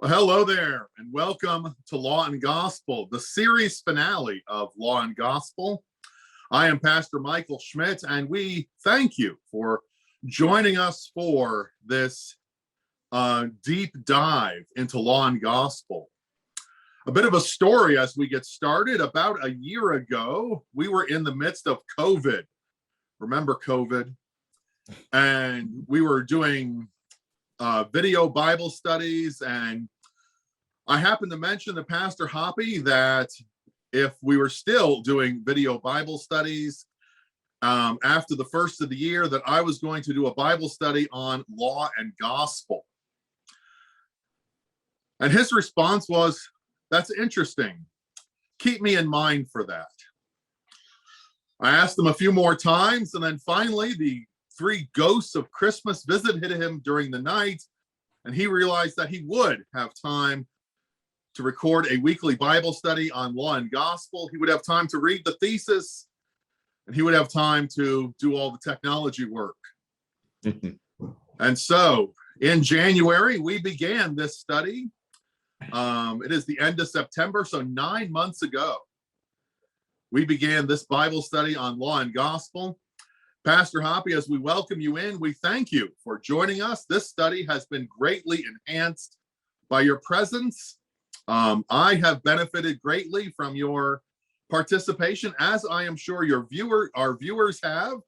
Well, hello there, and welcome to Law and Gospel, the series finale of Law and Gospel. I am Pastor Michael Schmidt, and we thank you for joining us for this deep dive into Law and Gospel. A bit of a story as we get started. About a year ago, we were in the midst of COVID. Remember COVID? And we were doing video Bible studies, and I happened to mention to Pastor Hoppy that if we were still doing video Bible studies after the first of the year, that I was going to do a Bible study on law and gospel. And his response was, "That's interesting. Keep me in mind for that." I asked him a few more times, and then finally the three ghosts of Christmas visited him during the night, and he realized that he would have time to record a weekly Bible study on law and gospel. He would have time to read the thesis, and he would have time to do all the technology work. And so in January, we began this study. It is the end of September, so 9 months ago, we began this Bible study on law and gospel. Pastor Hoppy, as we welcome you in, we thank you for joining us. This study has been greatly enhanced by your presence. I have benefited greatly from your participation, as I am sure our viewers have.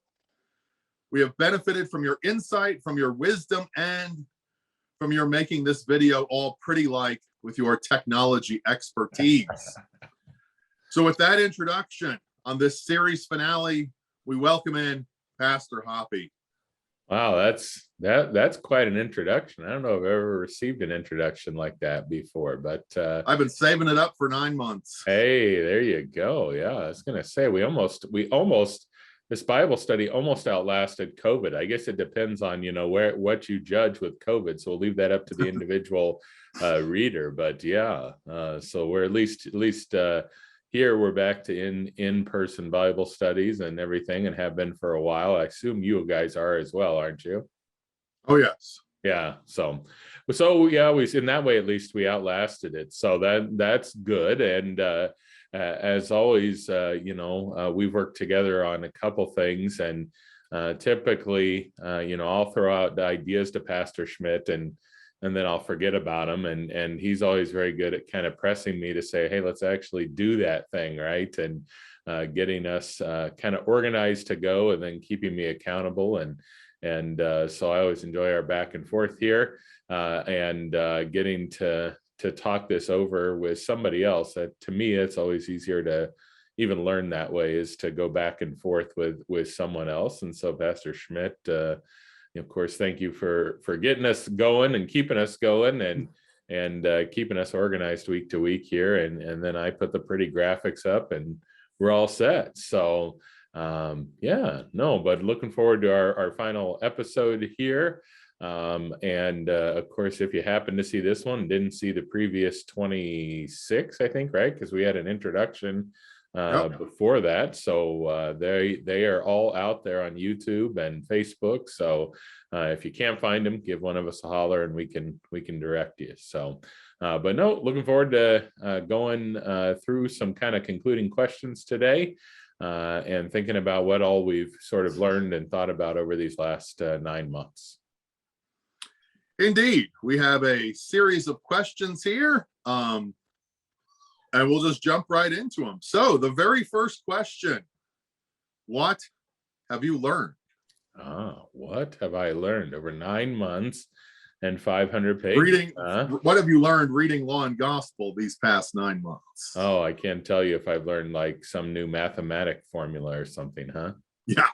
We have benefited from your insight, from your wisdom, and from your making this video all pretty like with your technology expertise. So with that introduction, on this series finale, we welcome in Pastor Hoppy. Wow, that's quite an introduction. I don't know if I've ever received an introduction like that before, but I've been saving it up for 9 months. Hey, there you go. Yeah, I was gonna say we almost this Bible study almost outlasted COVID. I guess it depends on what you judge with COVID. So we'll leave that up to the individual reader. But yeah, so we're at least here we're back to in-person Bible studies and everything, and have been for a while. I assume you guys are as well, aren't you? Oh, yes. Yeah. So yeah, we in that way at least we outlasted it. So that's good. And as always, we've worked together on a couple things, and typically, I'll throw out the ideas to Pastor Schmidt, and then I'll forget about him. And he's always very good at kind of pressing me to say, hey, let's actually do that thing, right? And getting us kind of organized to go, and then keeping me accountable. And so I always enjoy our back and forth here, and getting to talk this over with somebody else. To me, it's always easier to even learn that way, is to go back and forth with someone else. And so Pastor Schmidt, of course, thank you for getting us going and keeping us going, and keeping us organized week to week here. And then I put the pretty graphics up, and we're all set. So but looking forward to our final episode here. Of course, if you happen to see this one, didn't see the previous 26, I think, right? Because we had an introduction before that. So they are all out there on YouTube and Facebook. So if you can't find them, give one of us a holler, and we can direct you. So but no, looking forward to going through some kind of concluding questions today, and thinking about what all we've sort of learned and thought about over these last 9 months. Indeed, we have a series of questions here, and we'll just jump right into them. So the very first question: what have you learned? What have I learned over 9 months and 500 pages? What have you learned reading Law and Gospel these past 9 months? Oh, I can't tell you if I've learned like some new mathematic formula or something, huh? Yeah.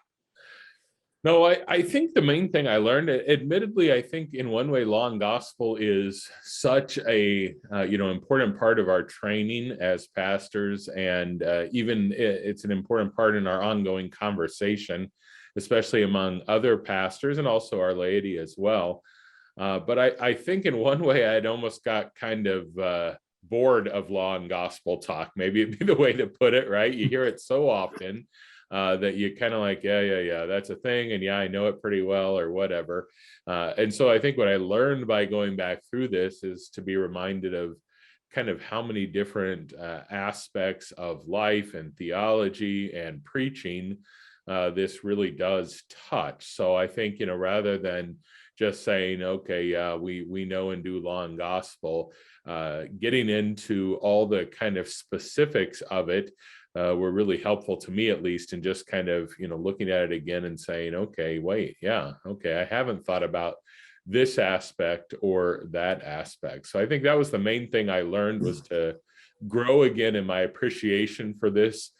No, I think the main thing I learned, admittedly, I think in one way, Law and Gospel is such a important part of our training as pastors, and even it's an important part in our ongoing conversation, especially among other pastors and also our laity as well. But I think in one way, I'd almost got kind of bored of Law and Gospel talk. Maybe it'd be the way to put it, right? You hear it so often. that you kind of like, yeah, that's a thing. And yeah, I know it pretty well or whatever. And so I think what I learned by going back through this is to be reminded of kind of how many different aspects of life and theology and preaching this really does touch. So I think, rather than just saying, okay, yeah, we know and do law and gospel, getting into all the kind of specifics of it were really helpful to me, at least, in just kind of, looking at it again and saying, okay, wait, yeah, okay, I haven't thought about this aspect or that aspect. So I think that was the main thing I learned, was to grow again in my appreciation for this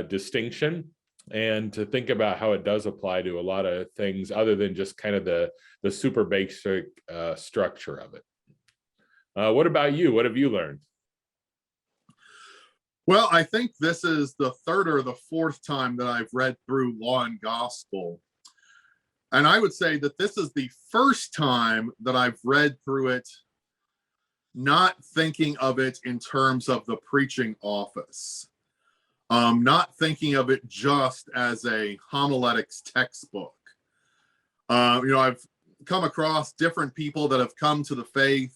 distinction, and to think about how it does apply to a lot of things other than just kind of the super basic structure of it. What about you? What have you learned? Well, I think this is the third or the fourth time that I've read through Law and Gospel. And I would say that this is the first time that I've read through it not thinking of it in terms of the preaching office, not thinking of it just as a homiletics textbook. I've come across different people that have come to the faith.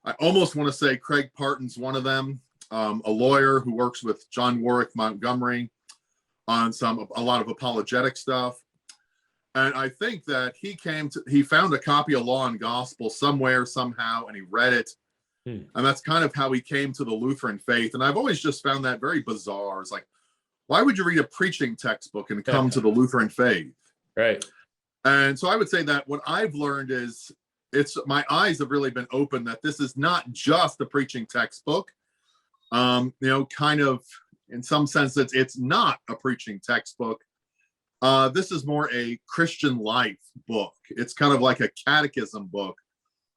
I almost want to say Craig Parton's one of them, a lawyer who works with John Warwick Montgomery on a lot of apologetic stuff. And I think that he found a copy of Law and Gospel somewhere, somehow, and he read it. And that's kind of how he came to the Lutheran faith. And I've always just found that very bizarre. It's like, why would you read a preaching textbook and come to the Lutheran faith? Right. And so I would say that what I've learned is my eyes have really been open that this is not just a preaching textbook. Kind of in some sense it's not a preaching textbook. This is more a Christian life book. It's kind of like a catechism book,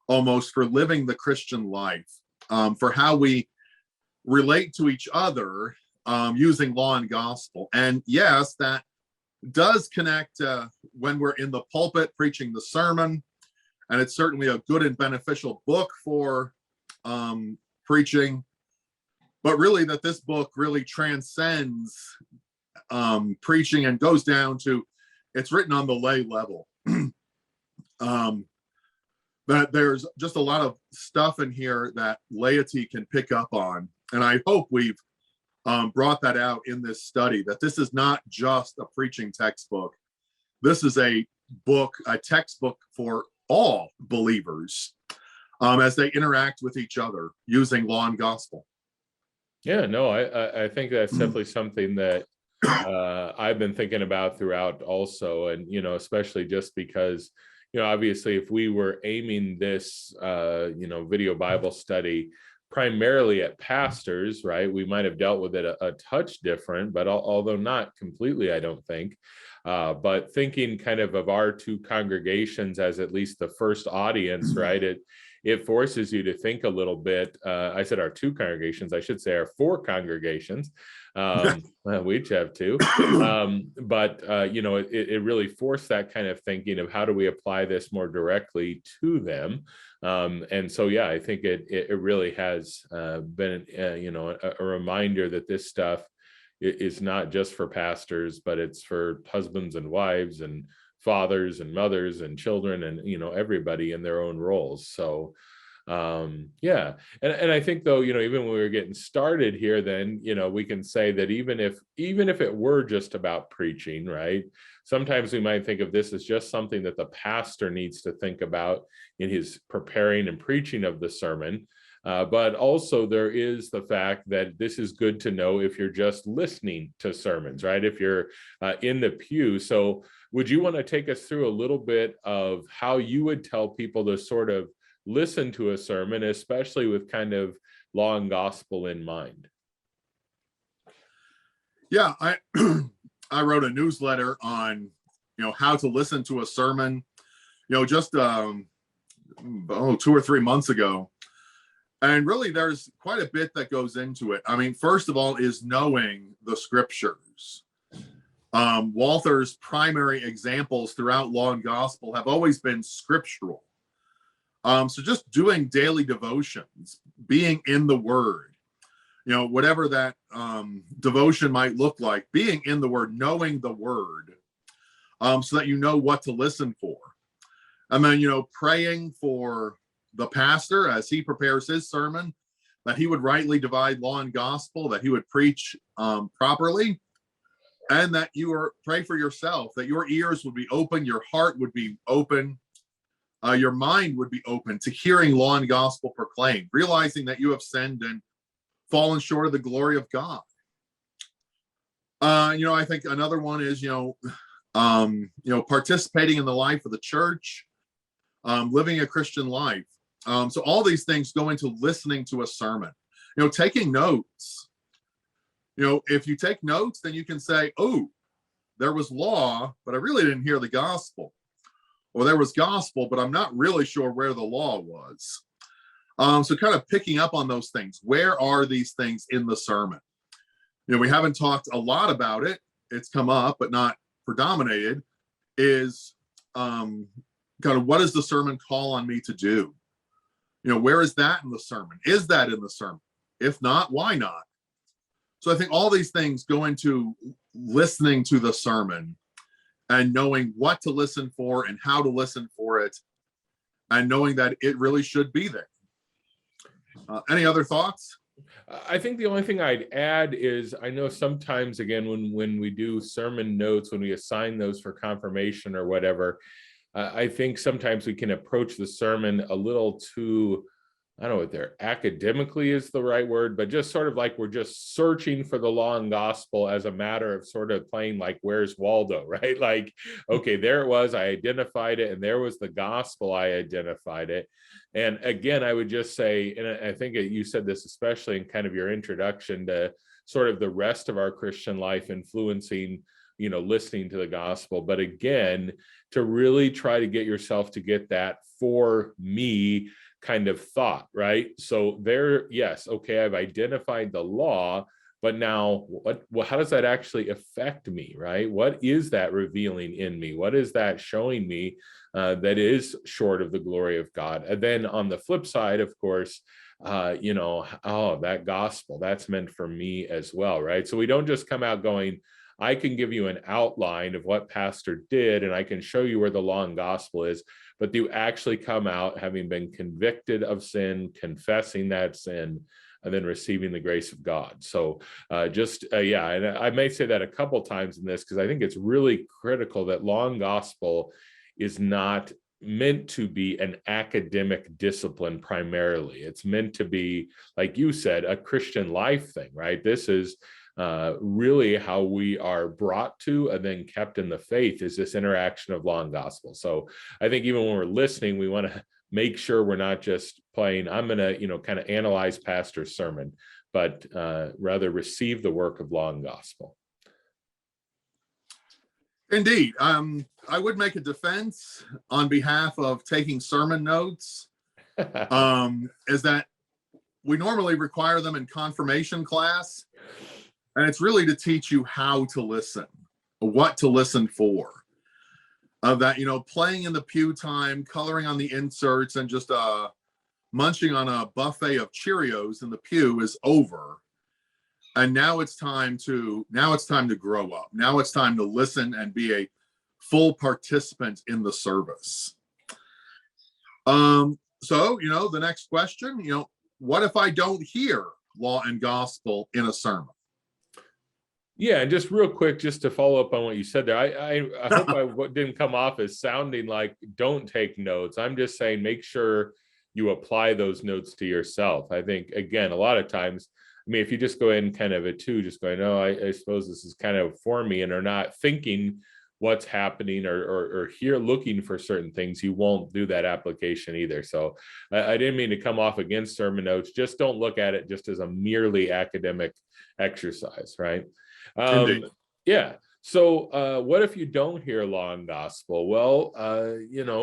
almost, for living the Christian life, for how we relate to each other using Law and Gospel. And yes, that does connect when we're in the pulpit preaching the sermon. And it's certainly a good and beneficial book for preaching. But really, that this book really transcends preaching and goes down to, it's written on the lay level. That there's just a lot of stuff in here that laity can pick up on. And I hope we've brought that out in this study, that this is not just a preaching textbook. This is a textbook for all believers as they interact with each other using Law and Gospel. Yeah, no, I think that's definitely something that I've been thinking about throughout also. And, especially just because, obviously if we were aiming this, video Bible study primarily at pastors, right, we might have dealt with it a touch different, but although not completely, I don't think. But thinking kind of our two congregations as at least the first audience, right, it forces you to think a little bit. I said our two congregations, I should say our four congregations. We each have two. But it really forced that kind of thinking of how do we apply this more directly to them. And so, yeah, I think it really has been, a reminder that this stuff is not just for pastors, but it's for husbands and wives and fathers and mothers and children and, everybody in their own roles. So, yeah. And I think, though, even when we were getting started here, then, we can say that even if it were just about preaching, right, sometimes we might think of this as just something that the pastor needs to think about in his preparing and preaching of the sermon. But also there is the fact that this is good to know if you're just listening to sermons, right? If you're in the pew. So would you want to take us through a little bit of how you would tell people to sort of listen to a sermon, especially with kind of Law and Gospel in mind? Yeah, I wrote a newsletter on, how to listen to a sermon, just 2 or 3 months ago. And really, there's quite a bit that goes into it. I mean, first of all, is knowing the scriptures. Walther's primary examples throughout Law and Gospel have always been scriptural. So just doing daily devotions, being in the Word, whatever that devotion might look like, being in the Word, knowing the Word, so that you know what to listen for. And then, praying for the pastor as he prepares his sermon, that he would rightly divide law and gospel, that he would preach properly, and that pray for yourself, that your ears would be open, your heart would be open, your mind would be open to hearing law and gospel proclaimed, realizing that you have sinned and fallen short of the glory of God. I think another one is, participating in the life of the church, living a Christian life. So all these things go into listening to a sermon, taking notes. If you take notes, then you can say, oh, there was law, but I really didn't hear the gospel. Or there was gospel, but I'm not really sure where the law was. So kind of picking up on those things. Where are these things in the sermon? We haven't talked a lot about it. It's come up, but not predominated, is kind of what does the sermon call on me to do? Where is that in the sermon? Is that in the sermon? If not, why not? So I think all these things go into listening to the sermon and knowing what to listen for and how to listen for it, and knowing that it really should be there. Any other thoughts? I think the only thing I'd add is, I know sometimes, again, when we do sermon notes, when we assign those for confirmation or whatever, I think sometimes we can approach the sermon a little too, I don't know what there academically is the right word, but just sort of like we're just searching for the law and gospel as a matter of sort of playing like, where's Waldo, right? Like, okay, there it was, I identified it, and there was the gospel, I identified it. And again, I would just say, and I think you said this especially in kind of your introduction to sort of the rest of our Christian life influencing, listening to the gospel. But again, to really try to get yourself to get that for me kind of thought, right? So there, yes, okay, I've identified the law, but now how does that actually affect me, right? What is that revealing in me? What is that showing me that is short of the glory of God? And then on the flip side, of course, that gospel, that's meant for me as well, right? So we don't just come out going, I can give you an outline of what pastor did, and I can show you where the law and gospel is, but you actually come out having been convicted of sin, confessing that sin, and then receiving the grace of God. So and I may say that a couple times in this, because I think it's really critical that law and gospel is not meant to be an academic discipline primarily. It's meant to be, like you said, a Christian life thing, right? This is really how we are brought to and then kept in the faith, is this interaction of law and gospel. So I think even when we're listening, we want to make sure we're not just playing, I'm going to, kind of analyze pastor's sermon, but rather receive the work of law and gospel. Indeed. I would make a defense on behalf of taking sermon notes, is that we normally require them in confirmation class. And it's really to teach you how to listen, what to listen for. That, playing in the pew time, coloring on the inserts, and just munching on a buffet of Cheerios in the pew is over. And now it's time to grow up. Now it's time to listen and be a full participant in the service. So, the next question, what if I don't hear law and gospel in a sermon? Yeah, and just real quick, just to follow up on what you said there, I hope I didn't come off as sounding like don't take notes. I'm just saying make sure you apply those notes to yourself. I think, again, a lot of times, if you just go in kind of just going, oh, I suppose this is kind of for me, and are not thinking what's happening or here looking for certain things, you won't do that application either. So I didn't mean to come off against sermon notes. Just don't look at it just as a merely academic exercise, right? Yeah. So what if you don't hear law and gospel? Well,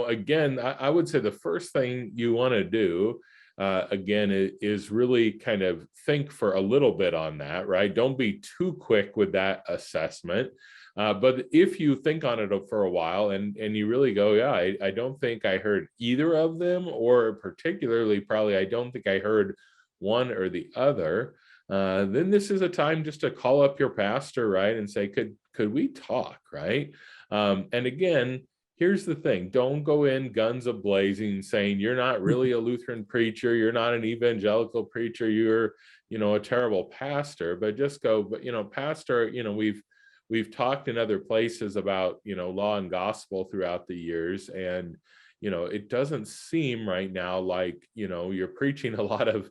again, I would say the first thing you want to do, again, is really kind of think for a little bit on that, right? Don't be too quick with that assessment. But if you think on it for a while and you really go, yeah, I don't think I heard either of them, or particularly probably I don't think I heard one or the other, then this is a time just to call up your pastor, right, and say, could we talk, right? And again, here's the thing: don't go in guns a blazing saying you're not really a Lutheran preacher, you're not an evangelical preacher, you're, a terrible pastor. But just go, but pastor, we've talked in other places about law and gospel throughout the years, and it doesn't seem right now like you're preaching a lot of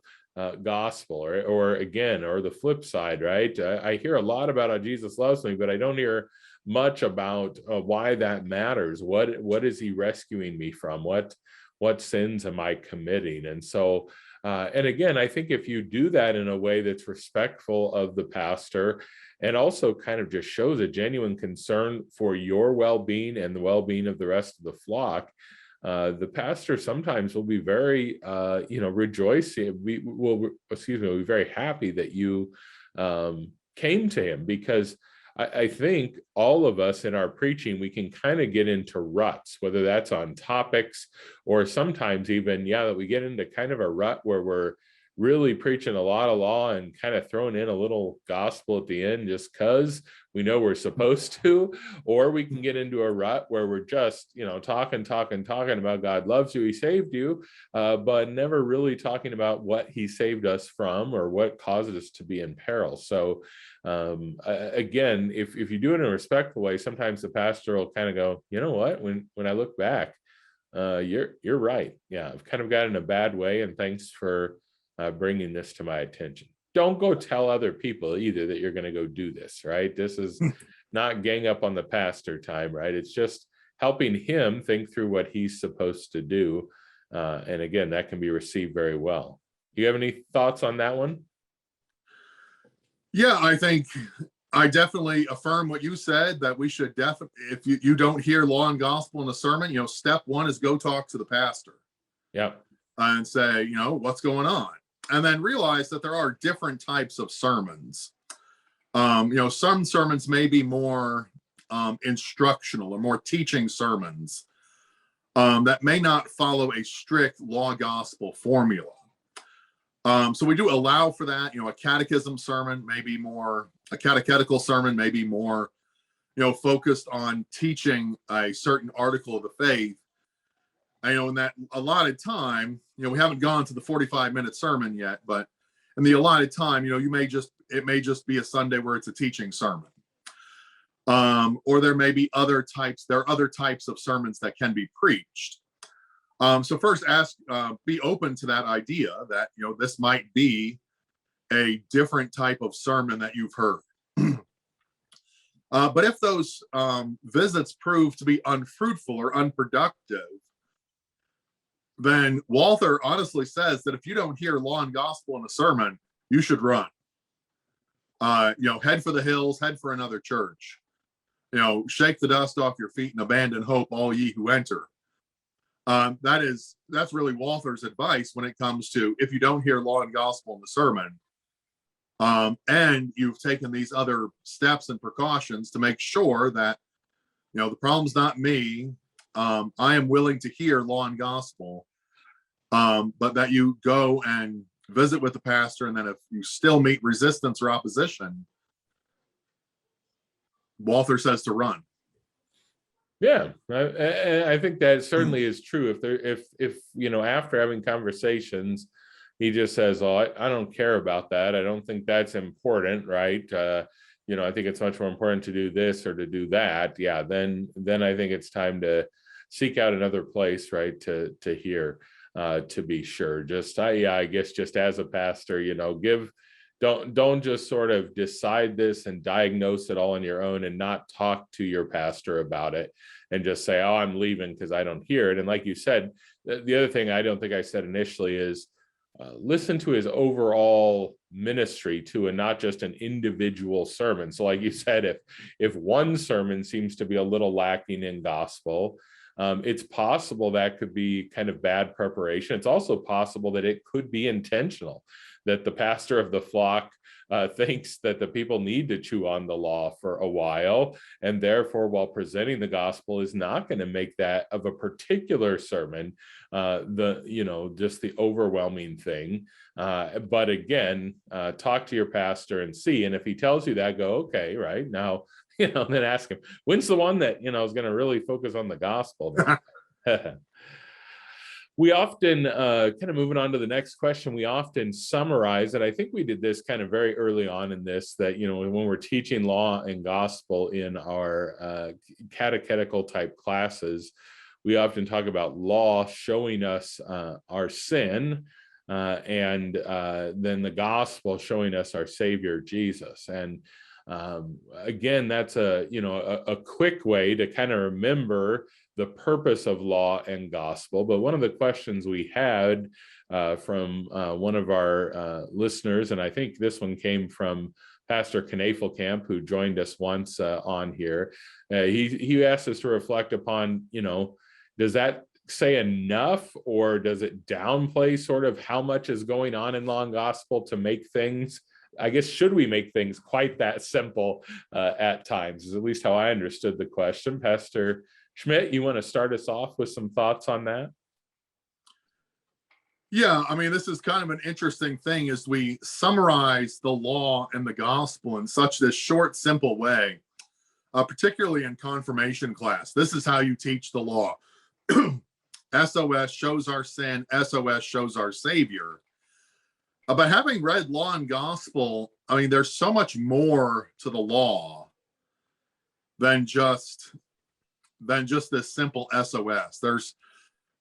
gospel, or again, or the flip side, right? I hear a lot about how Jesus loves me, but I don't hear much about why that matters. What is he rescuing me from? What sins am I committing? And so, and again, I think if you do that in a way that's respectful of the pastor, and also kind of just shows a genuine concern for your well-being and the well-being of the rest of the flock, the pastor sometimes will be very, rejoicing. We'll be very happy that you came to him, because I think all of us in our preaching, we can kind of get into ruts, whether that's on topics or sometimes even, that we get into kind of a rut where we're really preaching a lot of law and kind of throwing in a little gospel at the end just because we know we're supposed to. Or we can get into a rut where we're just, talking about God loves you, he saved you, but never really talking about what he saved us from or what causes us to be in peril. So again, if you do it in a respectful way, sometimes the pastor will kind of go, you know what, when I look back, you're right. Yeah, I've kind of got in a bad way, and thanks for bringing this to my attention. Don't go tell other people either that you're going to go do this, right? This is not gang up on the pastor time, right? It's just helping him think through what he's supposed to do. And again, that can be received very well. Do you have any thoughts on that one? Yeah, I think I definitely affirm what you said, that we should definitely, if you don't hear law and gospel in a sermon, step one is go talk to the pastor. Yeah. And say, what's going on? And then realize that there are different types of sermons. Some sermons may be more instructional or more teaching sermons that may not follow a strict law gospel formula. So we do allow for that. A catechism sermon may be more, a catechetical sermon may be more, focused on teaching a certain article of the faith. In that allotted time, we haven't gone to the 45-minute sermon yet, but in the allotted time, it may just be a Sunday where it's a teaching sermon. Or there may be there are other types of sermons that can be preached. So first be open to that idea that, this might be a different type of sermon that you've heard. But if those visits prove to be unfruitful or unproductive, then Walther honestly says that if you don't hear law and gospel in a sermon, you should run. Head for the hills, head for another church. Shake the dust off your feet and abandon hope, all ye who enter. That's really Walther's advice when it comes to, if you don't hear law and gospel in the sermon, and you've taken these other steps and precautions to make sure that, the problem's not me. I am willing to hear law and gospel, but that you go and visit with the pastor, and then if you still meet resistance or opposition, Walther says to run. Yeah, I think that certainly is true. If after having conversations, he just says, "Oh, I don't care about that. I don't think that's important, right? I think it's much more important to do this or to do that." Yeah, then I think it's time to seek out another place, right? To hear, to be sure. I guess just as a pastor, don't just sort of decide this and diagnose it all on your own and not talk to your pastor about it and just say, "Oh, I'm leaving because I don't hear it." And like you said, the other thing I don't think I said initially is listen to his overall ministry too, and not just an individual sermon. So like you said, if one sermon seems to be a little lacking in gospel, it's possible that could be kind of bad preparation. It's also possible that it could be intentional, that the pastor of the flock thinks that the people need to chew on the law for a while, and therefore, while presenting the gospel, is not going to make that of a particular sermon just the overwhelming thing. But again, talk to your pastor and see. And if he tells you that, go, okay, right now, then ask him, when's the one that, is going to really focus on the gospel? We often, kind of moving on to the next question, we often summarize, and I think we did this kind of very early on in this, that, when we're teaching law and gospel in our catechetical type classes, we often talk about law showing us our sin, and then the gospel showing us our Savior, Jesus. And again, that's a quick way to kind of remember the purpose of law and gospel. But one of the questions we had from one of our listeners, and I think this one came from Pastor Knafelkamp, who joined us once on here, he asked us to reflect upon, does that say enough, or does it downplay sort of how much is going on in law and gospel to make things, I guess, should we make things quite that simple at times, is at least how I understood the question. Pastor Schmidt, you want to start us off with some thoughts on that? Yeah, I mean, this is kind of an interesting thing as we summarize the law and the gospel in such this short, simple way, particularly in confirmation class. This is how you teach the law. SOS shows our sin, SOS shows our Savior. But having read law and gospel, I mean, there's so much more to the law than just this simple SOS. There's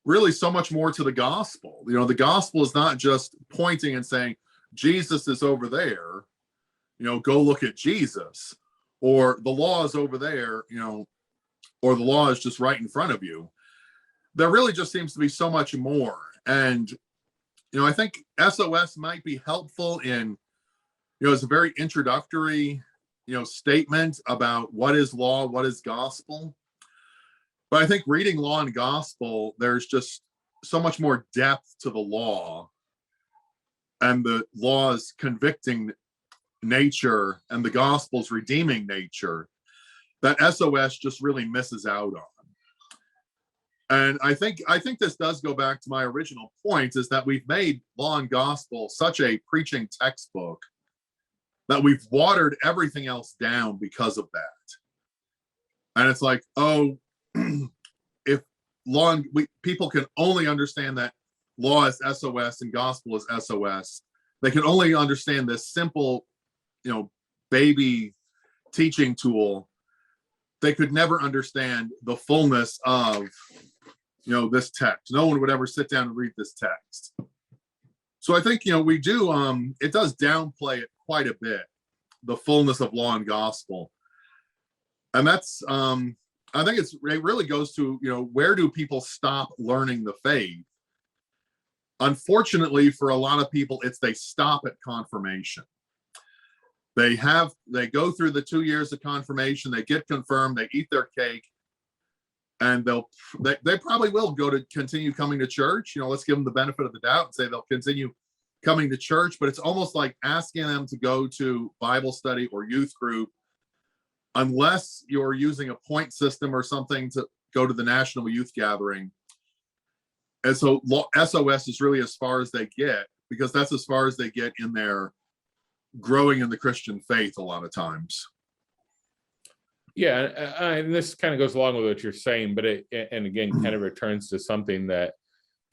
really so much more to the gospel. The gospel is not just pointing and saying, Jesus is over there, go look at Jesus, or the law is over there, or the law is just right in front of you. There really just seems to be so much more. And, I think SOS might be helpful in, as a very introductory, statement about what is law, what is gospel. But I think reading law and gospel, there's just so much more depth to the law and the law's convicting nature and the gospel's redeeming nature that SOS just really misses out on. And I think this does go back to my original point, is that we've made law and gospel such a preaching textbook that we've watered everything else down because of that. And it's like, oh, if people can only understand that law is SOS and gospel is SOS, they can only understand this simple, baby teaching tool. They could never understand the fullness of, this text. No one would ever sit down and read this text. So I think, we do, it does downplay it quite a bit, the fullness of law and gospel. And that's, I think it really goes to, where do people stop learning the faith? Unfortunately, for a lot of people, they stop at confirmation. They go through the 2 years of confirmation, they get confirmed, they eat their cake, and they probably will continue coming to church. Let's give them the benefit of the doubt and say they'll continue coming to church, but it's almost like asking them to go to Bible study or youth group, unless you're using a point system or something to go to the national youth gathering. And so SOS is really as far as they get, because that's as far as they get in their growing in the Christian faith a lot of times. Yeah, and this kind of goes along with what you're saying, but and again, kind of returns to something that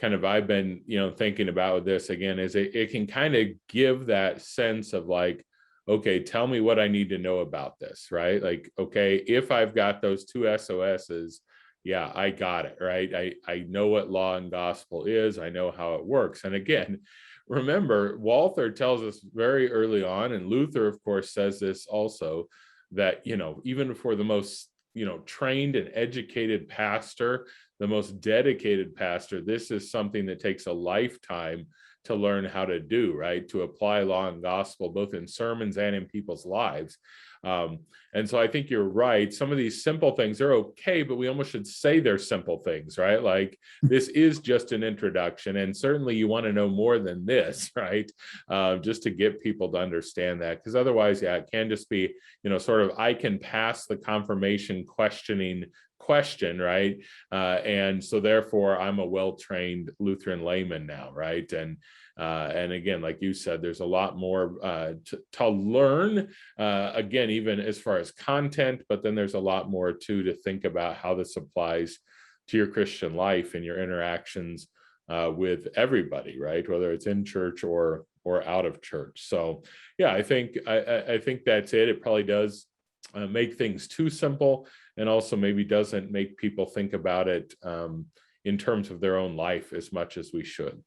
kind of I've been, thinking about with this again, is it can kind of give that sense of like, okay, tell me what I need to know about this, right? Like, okay, if I've got those two SOSs, yeah, I got it, right? I know what law and gospel is. I know how it works. And again, remember, Walther tells us very early on, and Luther, of course, says this also, that, even for the most, trained and educated pastor, the most dedicated pastor, this is something that takes a lifetime to learn how to do, right? To apply law and gospel, both in sermons and in people's lives. And so I think you're right. Some of these simple things are okay, but we almost should say they're simple things, right? Like, this is just an introduction. And certainly you want to know more than this, right? Just to get people to understand that. Because otherwise, yeah, it can just be, sort of, I can pass the confirmation questioning question, right? And so therefore I'm a well-trained Lutheran layman now, right? And again, like you said, there's a lot more to learn, again, even as far as content, but then there's a lot more too to think about how this applies to your Christian life and your interactions with everybody, right? Whether it's in church or out of church. So yeah, I think that's it. It probably does make things too simple, and also maybe doesn't make people think about it in terms of their own life as much as we should.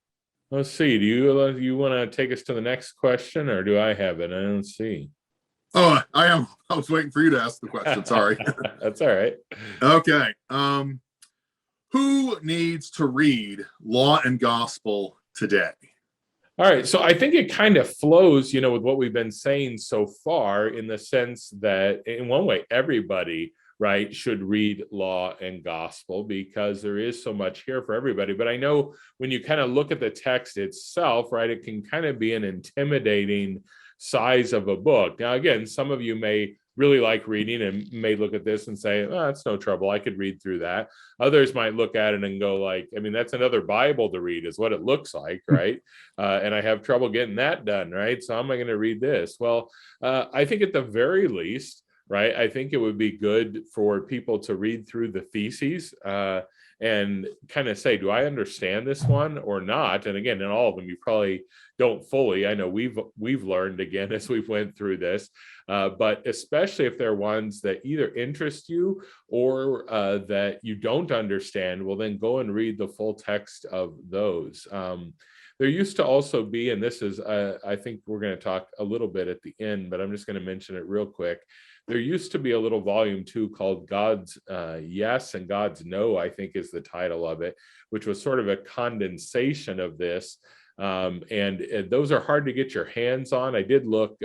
Let's see. Do you want to take us to the next question, or do I have it? I don't see. Oh, I am. I was waiting for you to ask the question. Sorry. That's all right. Okay. Who needs to read Law and Gospel today? All right. So I think it kind of flows, with what we've been saying so far, in the sense that in one way, everybody, right, should read Law and Gospel, because there is so much here for everybody. But I know when you kind of look at the text itself, right, it can kind of be an intimidating size of a book. Now, again, some of you may really like reading and may look at this and say, oh, it's no trouble, I could read through that. Others might look at it and go like, I mean, that's another Bible to read, is what it looks like, right? And I have trouble getting that done, right? So how am I going to read this? Well, I think at the very least, right, I think it would be good for people to read through the theses and kind of say, do I understand this one or not? And again, in all of them, you probably don't fully. I know we've learned, again, as we've went through this, but especially if they're ones that either interest you or that you don't understand, well, then go and read the full text of those. There used to also be, and this is, I think we're going to talk a little bit at the end, but I'm just going to mention it real quick. There used to be a little volume too called God's Yes and God's No, I think is the title of it, which was sort of a condensation of this. And those are hard to get your hands on. I did look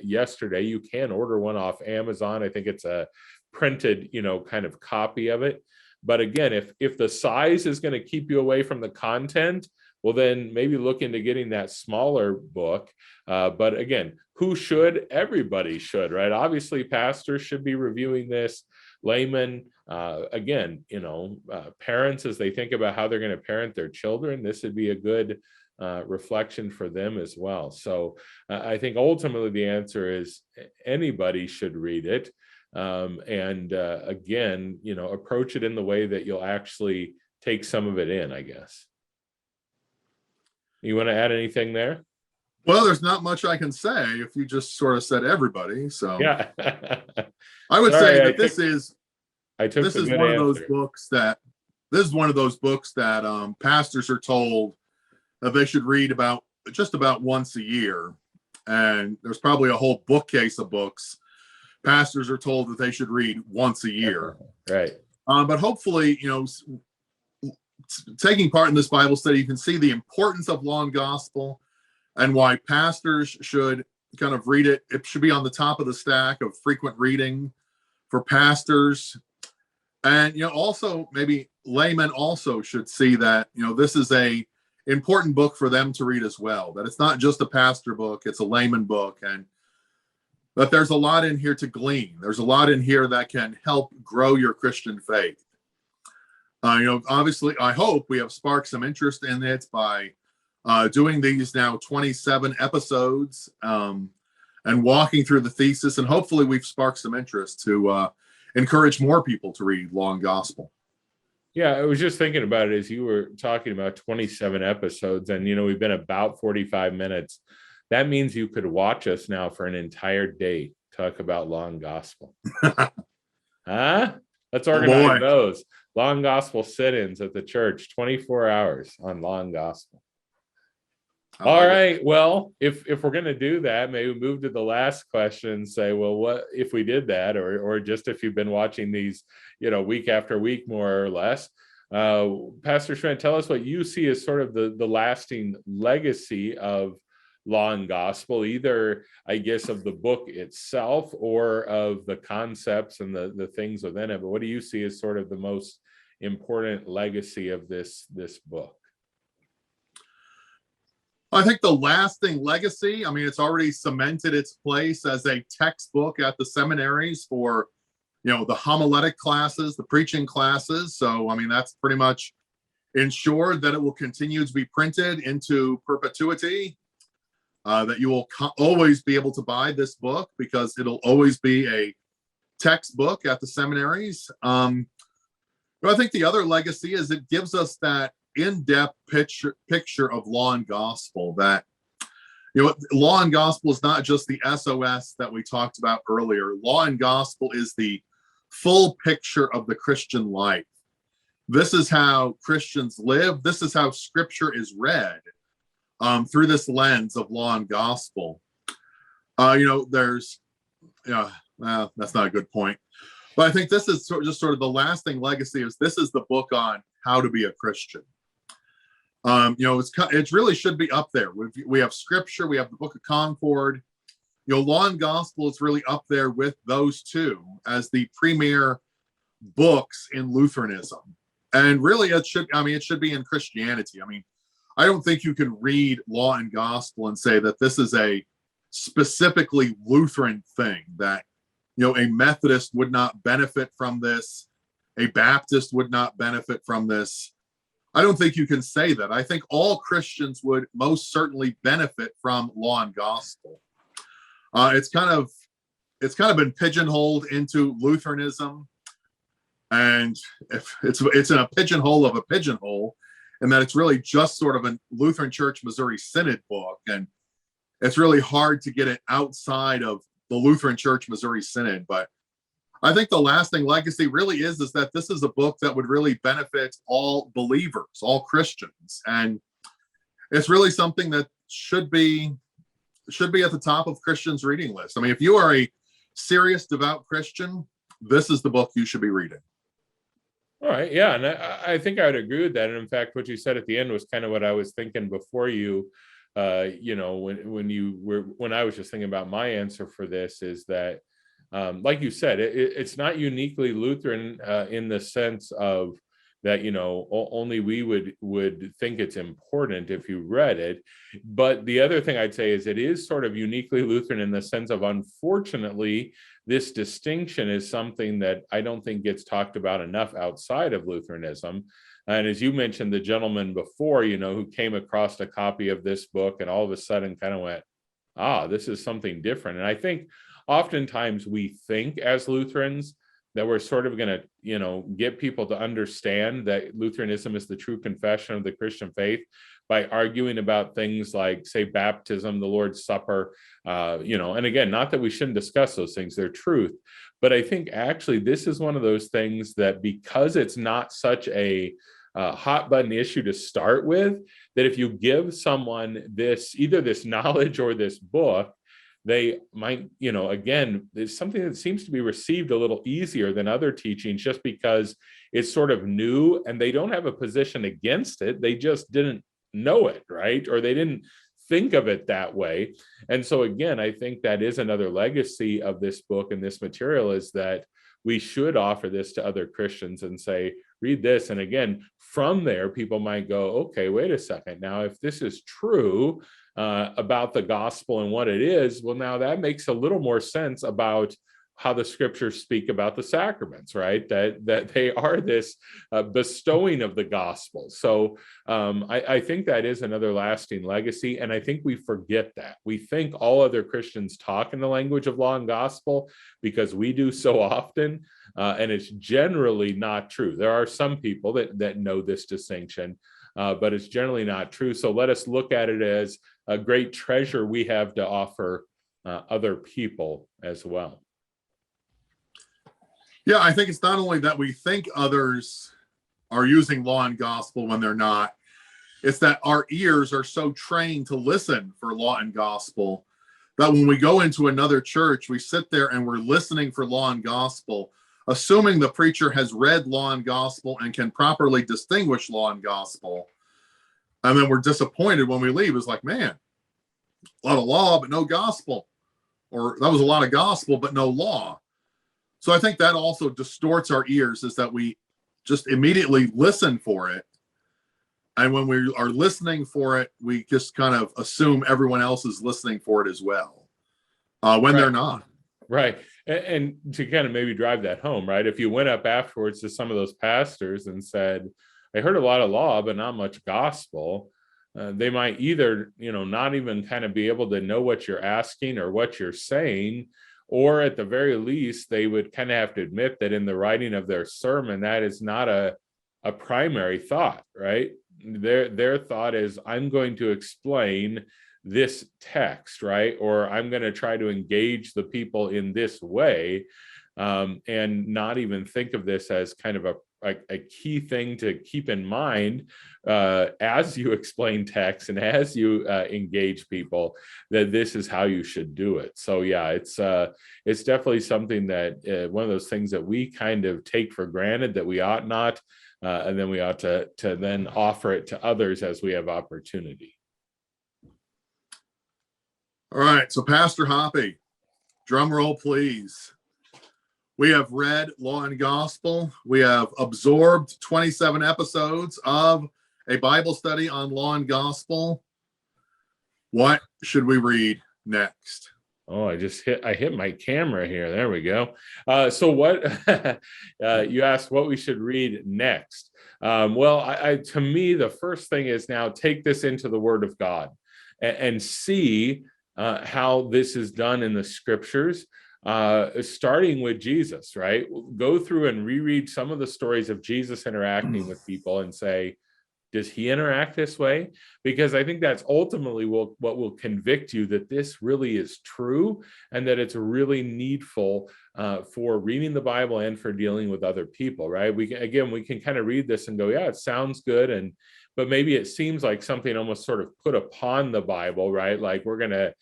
yesterday. You can order one off Amazon. I think it's a printed, kind of copy of it. But again, if the size is going to keep you away from the content, well, then maybe look into getting that smaller book. But again, who should? Everybody should, right? Obviously, pastors should be reviewing this. Laymen, again, parents, as they think about how they're going to parent their children, this would be a good reflection for them as well. So I think ultimately the answer is anybody should read it. And again, approach it in the way that you'll actually take some of it in, I guess. You want to add anything there? Well, there's not much I can say if you just sort of said everybody. So yeah, I would Sorry, say that this is one of those books that pastors are told that they should read just about once a year. And there's probably a whole bookcase of books pastors are told that they should read once a year. Right. But hopefully, taking part in this Bible study, you can see the importance of Law and Gospel and why pastors should kind of read it. It should be on the top of the stack of frequent reading for pastors. And, also maybe laymen also should see that, this is a important book for them to read as well, that it's not just a pastor book, it's a layman book, and that there's a lot in here to glean. There's a lot in here that can help grow your Christian faith. Obviously, I hope we have sparked some interest in it by doing these now 27 episodes and walking through the thesis. And hopefully we've sparked some interest to encourage more people to read Law and Gospel. Yeah, I was just thinking about it as you were talking about 27 episodes, and we've been about 45 minutes. That means you could watch us now for an entire day talk about Law and Gospel. Huh? Let's organize those. Law and Gospel sit-ins at the church, 24 hours on Law and Gospel. All right. Well, if we're going to do that, maybe move to the last question and say, well, what if we did that, or just if you've been watching these, week after week, more or less, Pastor Schmidt, tell us what you see as sort of the lasting legacy of Law and Gospel, either, I guess, of the book itself or of the concepts and the things within it. But what do you see as sort of the most important legacy of this book? I think the lasting legacy, I mean, it's already cemented its place as a textbook at the seminaries for, the homiletic classes, the preaching classes. So, I mean, that's pretty much ensured that it will continue to be printed into perpetuity, that you will always be able to buy this book because it'll always be a textbook at the seminaries. But I think the other legacy is it gives us that in-depth picture of Law and Gospel, that Law and Gospel is not just the SOS that we talked about earlier. Law and Gospel is the full picture of the Christian life. This is how Christians live. This is how Scripture is read through this lens of Law and Gospel. There's, that's not a good point. But I think this is just sort of the lasting legacy. Is this is the book on how to be a Christian. It really should be up there. We have Scripture, we have the Book of Concord. Law and Gospel is really up there with those two as the premier books in Lutheranism. And really, it should be in Christianity. I mean, I don't think you can read Law and Gospel and say that this is a specifically Lutheran thing, that a Methodist would not benefit from this, a Baptist would not benefit from this. I don't think you can say that. I think all Christians would most certainly benefit from Law and Gospel. It's kind of been pigeonholed into Lutheranism, and if it's in a pigeonhole of a pigeonhole, and that it's really just sort of a Lutheran Church Missouri Synod book, and it's really hard to get it outside of the Lutheran Church Missouri Synod. But I think the lasting legacy really is that this is a book that would really benefit all believers, all Christians. And it's really something that should be at the top of Christians' reading list. I mean, if you are a serious, devout Christian, this is the book you should be reading. All right. Yeah. And I think I would agree with that. And in fact, what you said at the end was kind of what I was thinking before you, when I was just thinking about my answer for this, is that, like you said, it's not uniquely Lutheran in the sense of that, only we would think it's important if you read it. But the other thing I'd say is it is sort of uniquely Lutheran in the sense of, unfortunately, this distinction is something that I don't think gets talked about enough outside of Lutheranism. And as you mentioned, the gentleman before, who came across a copy of this book and all of a sudden kind of went, this is something different. And I think oftentimes we think as Lutherans that we're sort of going to, get people to understand that Lutheranism is the true confession of the Christian faith by arguing about things like, say, baptism, the Lord's Supper, and again, not that we shouldn't discuss those things, they're truth. But I think actually this is one of those things that, because it's not such a hot button issue to start with, that if you give someone either this knowledge or this book, they might, again, it's something that seems to be received a little easier than other teachings just because it's sort of new and they don't have a position against it. They just didn't know it, right? Or they didn't think of it that way. And so again, I think that is another legacy of this book and this material, is that we should offer this to other Christians and say, read this. And again, from there, people might go, okay, wait a second. Now, if this is true about the gospel and what it is, well, now that makes a little more sense about how the scriptures speak about the sacraments, right? That they are this bestowing of the gospel. So I think that is another lasting legacy. And I think we forget that. We think all other Christians talk in the language of law and gospel because we do so often. And it's generally not true. There are some people that know this distinction, but it's generally not true. So let us look at it as a great treasure we have to offer other people as well. Yeah, I think it's not only that we think others are using law and gospel when they're not, it's that our ears are so trained to listen for law and gospel that when we go into another church, we sit there and we're listening for law and gospel. assuming the preacher has read law and gospel and can properly distinguish law and gospel. And then we're disappointed when we leave. It's like, man, a lot of law, but no gospel. Or that was a lot of gospel, but no law. So I think that also distorts our ears, is that we just immediately listen for it. And when we are listening for it, we just kind of assume everyone else is listening for it as well, when they're not. Right. And to kind of maybe drive that home, right? If you went up afterwards to some of those pastors and said, I heard a lot of law, but not much gospel, they might either, not even kind of be able to know what you're asking or what you're saying, or at the very least, they would kind of have to admit that in the writing of their sermon, that is not a primary thought, right? Their thought is, I'm going to explain this text, right? Or I'm going to try to engage the people in this way, and not even think of this as kind of a key thing to keep in mind as you explain text and as you engage people, that this is how you should do it. So yeah, it's definitely something that one of those things that we kind of take for granted that we ought not, and then we ought to then offer it to others as we have opportunity. All right, so Pastor Hoppy, drum roll, please. We have read Law and Gospel. We have absorbed 27 episodes of a Bible study on Law and Gospel. What should we read next? Oh, I hit my camera here. There we go. So what you asked what we should read next. Well, to me, the first thing is now take this into the Word of God and see how this is done in the scriptures, starting with Jesus, right? Go through and reread some of the stories of Jesus interacting with people and say, does he interact this way? Because I think that's ultimately what will convict you that this really is true and that it's really needful for reading the Bible and for dealing with other people, right? We can kind of read this and go, yeah, it sounds good. But maybe it seems like something almost sort of put upon the Bible, right? Like we're going to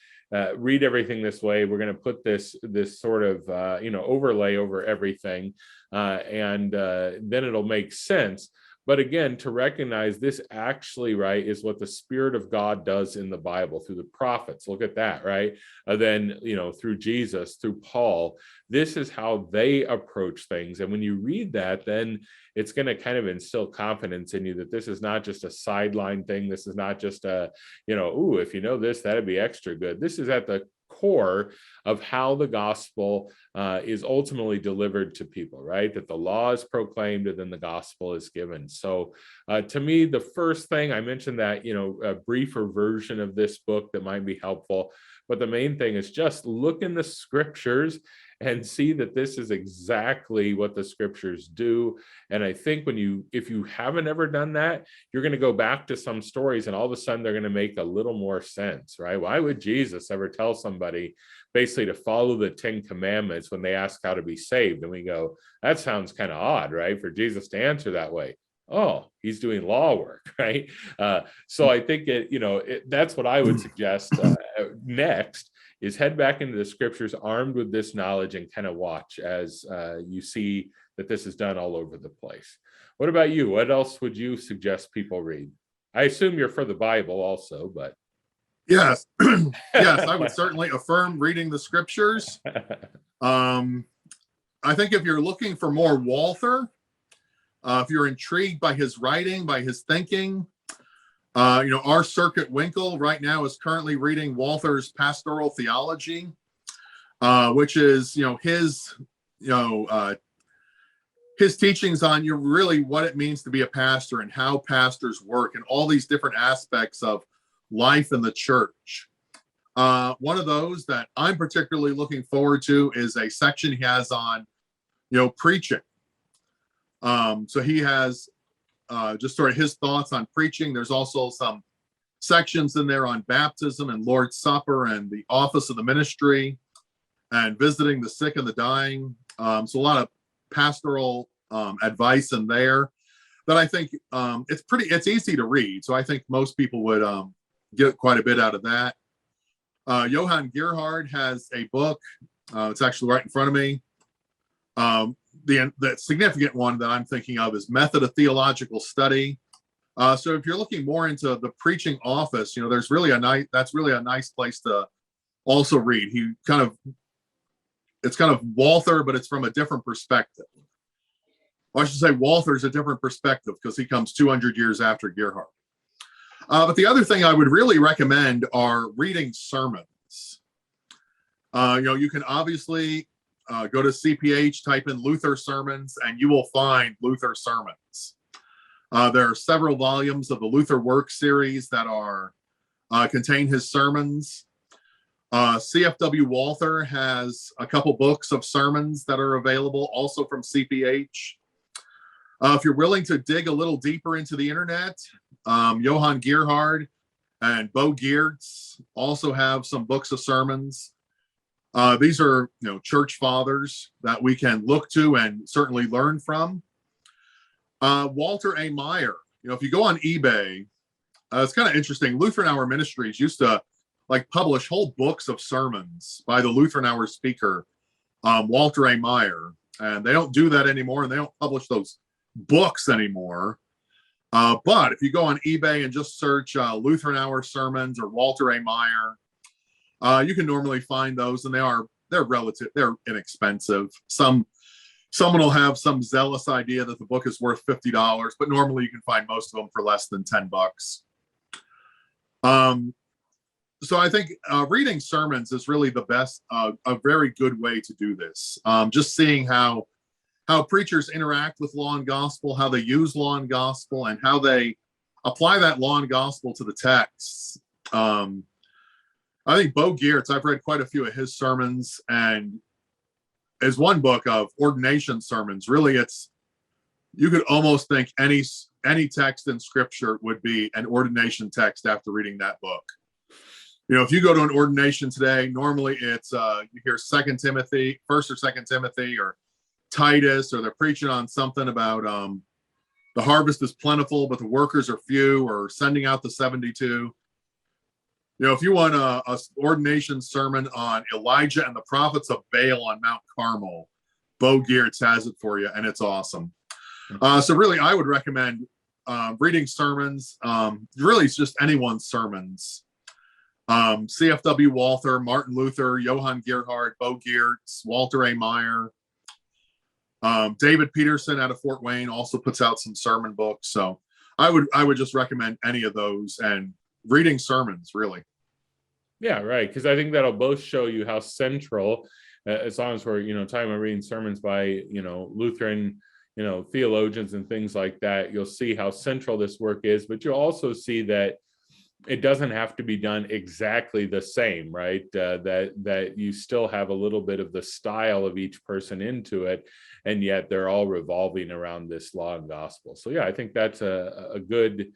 read everything this way. We're going to put this sort of, overlay over everything. And then it'll make sense. But again, to recognize this actually, right, is what the Spirit of God does in the Bible through the prophets. Look at that, right? Then, through Jesus, through Paul, this is how they approach things. And when you read that, then it's going to kind of instill confidence in you that this is not just a sideline thing. This is not just a, if you know this, that'd be extra good. This is at the core of how the gospel is ultimately delivered to people, right? That the law is proclaimed and then the gospel is given. So to me, the first thing I mentioned that, a briefer version of this book that might be helpful, but the main thing is just look in the scriptures and see that this is exactly what the scriptures do. And I think if you haven't ever done that, you're going to go back to some stories and all of a sudden they're going to make a little more sense, right? Why would Jesus ever tell somebody basically to follow the 10 commandments when they ask how to be saved? And we go, that sounds kind of odd, right? For Jesus to answer that way. Oh, he's doing law work, right? So I think that's what I would suggest next is head back into the scriptures armed with this knowledge and kind of watch as you see that this is done all over the place. What about you? What else would you suggest people read? I assume you're for the Bible also, but. Yes, yes, I would certainly affirm reading the scriptures. I think if you're looking for more Walther, if you're intrigued by his writing, by his thinking, our Circuit Winkle right now is currently reading Walther's Pastoral Theology, which is, his teachings on really what it means to be a pastor and how pastors work and all these different aspects of life in the church. One of those that I'm particularly looking forward to is a section he has on, preaching. So he has just sort of his thoughts on preaching. There's also some sections in there on baptism and Lord's Supper and the office of the ministry and visiting the sick and the dying. So a lot of pastoral advice in there that I think it's easy to read. So I think most people would get quite a bit out of that. Johann Gerhard has a book. It's actually right in front of me. the significant one that I'm thinking of is Method of Theological Study. So if you're looking more into the preaching office, there's really that's really a nice place to also read. It's kind of Walther, but it's from a different perspective. Well, I should say Walther's a different perspective because he comes 200 years after Gerhard. But the other thing I would really recommend are reading sermons. You can obviously go to CPH, type in Luther sermons, and you will find Luther sermons. There are several volumes of the Luther Work series that contain his sermons. CFW Walther has a couple books of sermons that are available, also from CPH. If you're willing to dig a little deeper into the internet, Johann Gerhard and Bo Geertz also have some books of sermons. These are, church fathers that we can look to and certainly learn from. Walter A. Maier, if you go on eBay, it's kind of interesting. Lutheran Hour Ministries used to publish whole books of sermons by the Lutheran Hour speaker, Walter A. Maier, and they don't do that anymore, and they don't publish those books anymore. But if you go on eBay and just search Lutheran Hour sermons or Walter A. Maier, you can normally find those, and they're inexpensive. Someone will have some zealous idea that the book is worth $50, but normally you can find most of them for less than $10. So I think reading sermons is really the best, a very good way to do this. Just seeing how preachers interact with law and gospel, how they use law and gospel, and how they apply that law and gospel to the texts. I think Bo Geertz, I've read quite a few of his sermons, and his one book of ordination sermons, really you could almost think any text in scripture would be an ordination text after reading that book. If you go to an ordination today, normally it's you hear 1st or 2 Timothy or Titus, or they're preaching on something about the harvest is plentiful, but the workers are few, or sending out the 72. If you want a ordination sermon on Elijah and the prophets of Baal on Mount Carmel, Bo Geertz has it for you, and it's awesome. So really, I would recommend reading sermons. Really, it's just anyone's sermons. CFW Walther, Martin Luther, Johann Gerhard, Bo Geertz, Walter A. Maier. David Peterson out of Fort Wayne also puts out some sermon books. So I would just recommend any of those, and reading sermons, really. Yeah, right. Because I think that'll both show you how central, as long as we're, talking about reading sermons by, Lutheran, theologians and things like that, you'll see how central this work is. But you'll also see that it doesn't have to be done exactly the same, right? That you still have a little bit of the style of each person into it, and yet they're all revolving around this law and gospel. So yeah, I think that's a good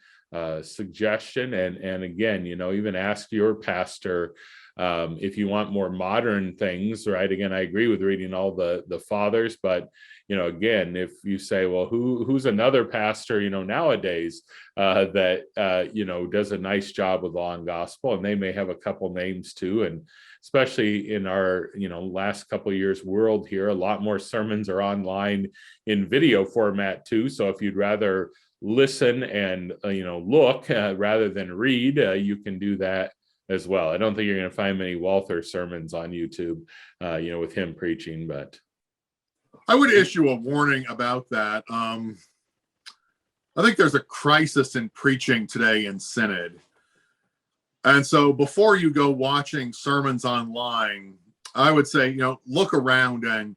suggestion. And again, even ask your pastor if you want more modern things, right? Again, I agree with reading all the fathers, but again, if you say, well, who's another pastor, nowadays that does a nice job with law and gospel, and they may have a couple names too. And especially in our last couple of years world here, a lot more sermons are online in video format too. So if you'd rather listen and look rather than read, you can do that as well. I don't think you're going to find many Walther sermons on YouTube, with him preaching, but I would issue a warning about that. I think there's a crisis in preaching today in Synod. And so before you go watching sermons online, I would say, look around and,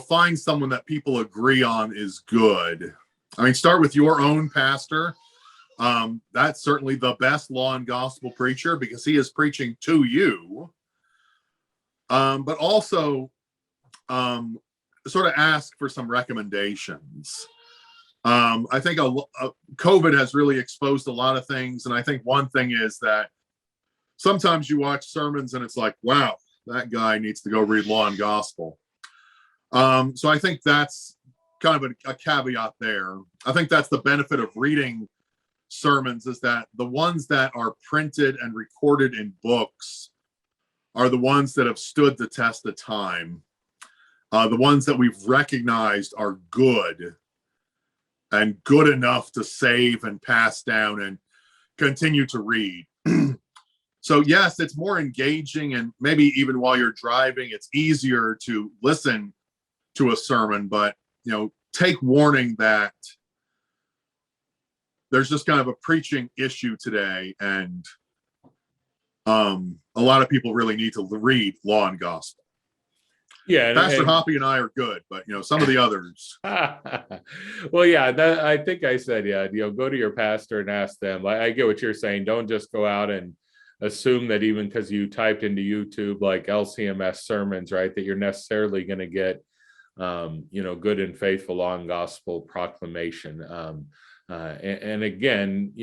find someone that people agree on is good. I mean, start with your own pastor. That's certainly the best law and gospel preacher because he is preaching to you. But also sort of ask for some recommendations. I think COVID has really exposed a lot of things. And I think one thing is that sometimes you watch sermons and it's like, wow, that guy needs to go read law and gospel. So I think that's kind of a caveat there. I think that's the benefit of reading sermons, is that the ones that are printed and recorded in books are the ones that have stood the test of time. the ones that we've recognized are good and good enough to save and pass down and continue to read. So yes, it's more engaging, and maybe even while you're driving, it's easier to listen to a sermon, but take warning that there's just kind of a preaching issue today, and a lot of people really need to read Law and Gospel. Yeah, Pastor Hoppy and I are good, but some of the others. Well, yeah, I think I said, yeah, go to your pastor and ask them. I get what you're saying. Don't just go out and assume that even because you typed into YouTube like LCMS sermons, right, that you're necessarily going to get good and faithful Law and Gospel proclamation. And again,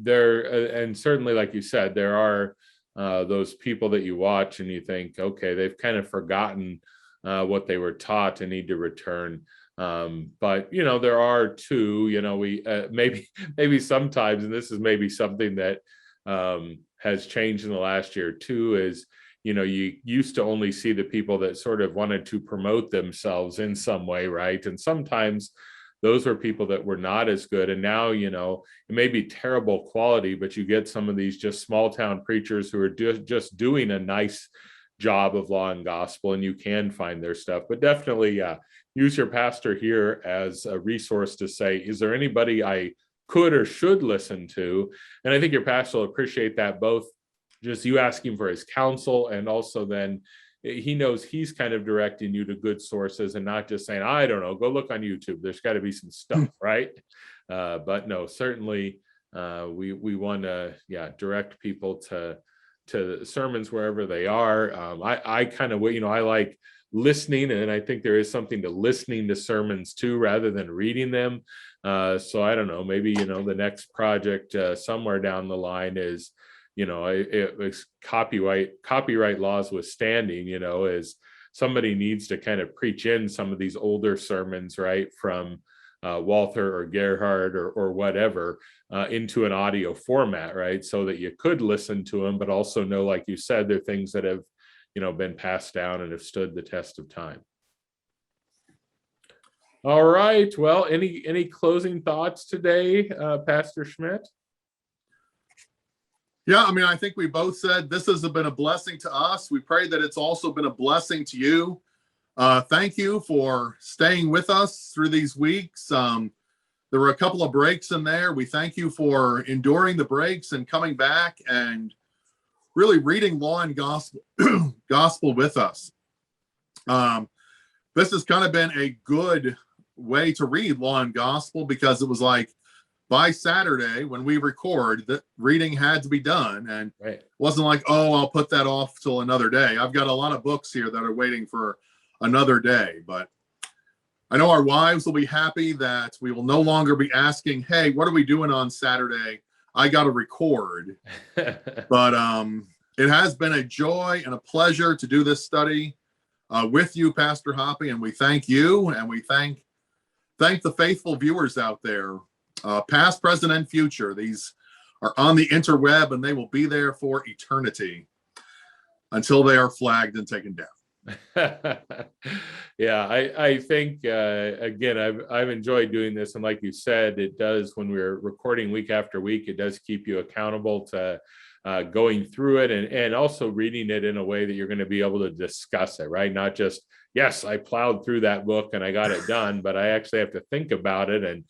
there, and certainly, like you said, there are those people that you watch and you think, okay, they've kind of forgotten what they were taught and need to return. But there are two, we maybe sometimes, and this is maybe something that has changed in the last year too, is you used to only see the people that sort of wanted to promote themselves in some way, right? And sometimes those were people that were not as good. And now, it may be terrible quality, but you get some of these just small town preachers who are just doing a nice job of Law and Gospel, and you can find their stuff. But definitely use your pastor here as a resource to say, is there anybody I could or should listen to? And I think your pastor will appreciate that, both just you asking for his counsel, and also then he knows he's kind of directing you to good sources and not just saying, I don't know, go look on YouTube. There's got to be some stuff, right? But no, certainly we want to, direct people to sermons wherever they are. I kind of, I like listening, and I think there is something to listening to sermons too, rather than reading them. So I don't know, maybe, the next project somewhere down the line is, it's copyright laws withstanding, is somebody needs to kind of preach in some of these older sermons, right, from Walther or Gerhard or whatever into an audio format, right, so that you could listen to them, but also know, like you said, they're things that have, been passed down and have stood the test of time. All right. Well, any closing thoughts today, Pastor Schmidt? Yeah, I think we both said this has been a blessing to us. We pray that it's also been a blessing to you. Thank you for staying with us through these weeks. There were a couple of breaks in there. We thank you for enduring the breaks and coming back and really reading Law and Gospel with us. This has kind of been a good way to read Law and Gospel, because it was like, by Saturday when we record, that reading had to be done, and right. It wasn't like, oh, I'll put that off till another day. I've got a lot of books here that are waiting for another day, but I know our wives will be happy that we will no longer be asking, hey, what are we doing on Saturday? I got to record. But it has been a joy and a pleasure to do this study with you, Pastor Hoppy, and we thank you, and we thank the faithful viewers out there. Past, present, and future. These are on the interweb, and they will be there for eternity until they are flagged and taken down. Yeah, I think again, I've enjoyed doing this, and like you said, it does, when we're recording week after week, it does keep you accountable to going through it, and also reading it in a way that you're going to be able to discuss it, right? Not just, yes, I plowed through that book and I got it done, but I actually have to think about it and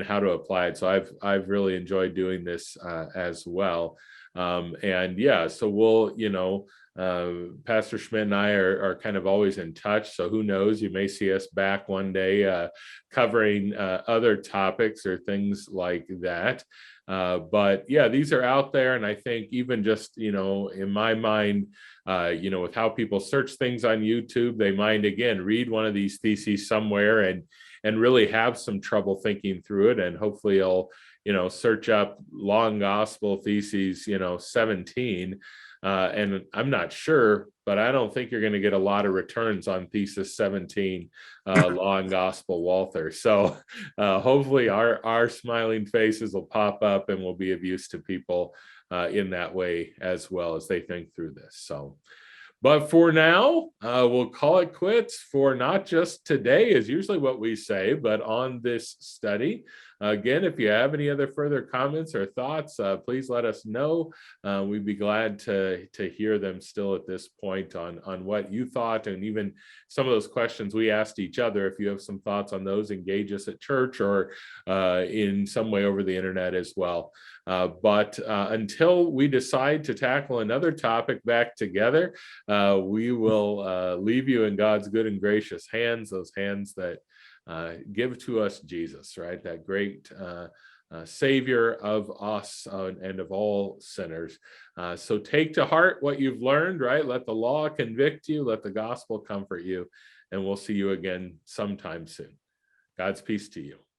how to apply it. So I've really enjoyed doing this as well. And yeah, so we'll, Pastor Schmidt and I are kind of always in touch. So who knows, you may see us back one day covering other topics or things like that. But yeah, these are out there. And I think even just, in my mind, with how people search things on YouTube, they might, again, read one of these theses somewhere and really have some trouble thinking through it. And hopefully you'll, search up Law and Gospel theses, 17. And I'm not sure, but I don't think you're going to get a lot of returns on thesis 17, Law and Gospel Walther. So hopefully our smiling faces will pop up and will be of use to people in that way as well as they think through this. So, But for now, we'll call it quits for not just today, is usually what we say, but on this study. Again, if you have any other further comments or thoughts, please let us know. We'd be glad to hear them still at this point on what you thought, and even some of those questions we asked each other. If you have some thoughts on those, engage us at church or in some way over the internet as well. But until we decide to tackle another topic back together, we will leave you in God's good and gracious hands, those hands that give to us Jesus, right? That great Savior of us and of all sinners. So take to heart what you've learned, right? Let the law convict you, let the gospel comfort you, and we'll see you again sometime soon. God's peace to you.